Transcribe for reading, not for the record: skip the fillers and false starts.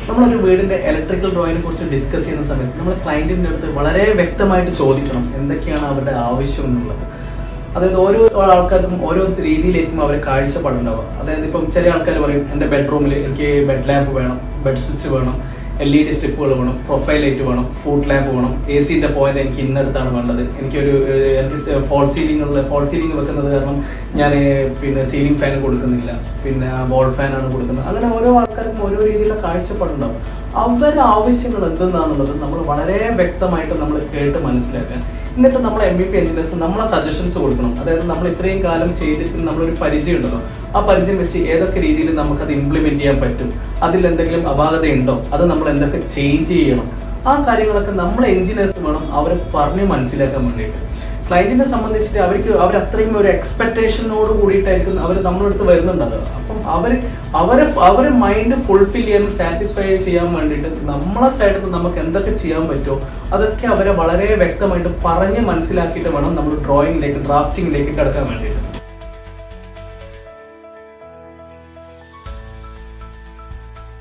നമ്മളൊരു വീടിൻ്റെ ഇലക്ട്രിക്കൽ ഡ്രോയിങ്ങിനെ കുറിച്ച് ഡിസ്കസ് ചെയ്യുന്ന സമയത്ത് നമ്മൾ ക്ലയൻറ്റിൻ്റെ അടുത്ത് വളരെ വ്യക്തമായിട്ട് ചോദിക്കണം എന്തൊക്കെയാണ് അവരുടെ ആവശ്യം എന്നുള്ളത്. അതായത് ഓരോ ആൾക്കാർക്കും ഓരോ രീതിയിലായിരിക്കും അവരെ കാഴ്ചപ്പാടുണ്ടാവുക. അതായത് ഇപ്പം ചില ആൾക്കാർ പറയും എൻ്റെ ബെഡ്റൂമിൽ എനിക്ക് ബെഡ് ലാമ്പ് വേണം, ബെഡ് സ്വിച്ച് വേണം, LED സ്ട്രിപ്പുകൾ വേണം, പ്രൊഫൈൽ ലൈറ്റ് വേണം, ഫുഡ് ലാമ്പ് വേണം, AC-ൻ്റെ പോയിന്റ് എനിക്ക് ഇന്നടുത്താണ് വേണ്ടത്, എനിക്ക് ഫോൾ സീലിംഗ് വെക്കുന്നത് കാരണം ഞാൻ പിന്നെ സീലിംഗ് ഫാൻ കൊടുക്കുന്നില്ല, പിന്നെ വോൾ ഫാനാണ് കൊടുക്കുന്നത്. അങ്ങനെ ഓരോ ആൾക്കാർക്കും ഓരോ രീതിയിലുള്ള കാഴ്ചപ്പാടുണ്ടാവും. അവരുടെ ആവശ്യങ്ങൾ എന്തെന്നാണെന്നുള്ളത് നമ്മൾ വളരെ വ്യക്തമായിട്ട് നമ്മൾ കേട്ട് മനസ്സിലാക്കാൻ, എന്നിട്ട് നമ്മൾ MEP എഞ്ചിനീയേഴ്സ് നമ്മളെ സജഷൻസ് കൊടുക്കണം. അതായത് നമ്മൾ ഇത്രയും കാലം ചെയ്തിരിക്കുന്ന നമ്മളൊരു പരിചയം ഉണ്ടല്ലോ, ആ പരിചയം വെച്ച് ഏതൊക്കെ രീതിയിൽ നമുക്കത് ഇംപ്ലിമെന്റ് ചെയ്യാൻ പറ്റും, അതിൽ എന്തെങ്കിലും അപാകതയുണ്ടോ, അത് നമ്മൾ എന്തൊക്കെ ചേഞ്ച് ചെയ്യണം, ആ കാര്യങ്ങളൊക്കെ നമ്മൾ എഞ്ചിനീയേഴ്സ് വേണം അവരെ പറഞ്ഞ് മനസ്സിലാക്കാൻ വേണ്ടിയിട്ട്. ക്ലയന്റിനെ സംബന്ധിച്ചിട്ട് അവർ അത്രയും ഒരു എക്സ്പെക്ടേഷനോട് കൂടിയിട്ടായിരിക്കും അവർ നമ്മളടുത്ത് വരുന്നുണ്ടാകുക. അപ്പം അവരെ മൈൻഡ് ഫുൾഫിൽ ചെയ്യാനും സാറ്റിസ്ഫൈ ചെയ്യാൻ വേണ്ടിയിട്ട് നമ്മളെ സൈഡിൽ നിന്ന് നമുക്ക് എന്തൊക്കെ ചെയ്യാൻ പറ്റുമോ അതൊക്കെ അവരെ വളരെ വ്യക്തമായിട്ട് പറഞ്ഞ് മനസ്സിലാക്കിയിട്ട് വേണം നമ്മൾ ഡ്രാഫ്റ്റിങ്ങിലേക്ക് കടക്കാൻ വേണ്ടിയിട്ട്.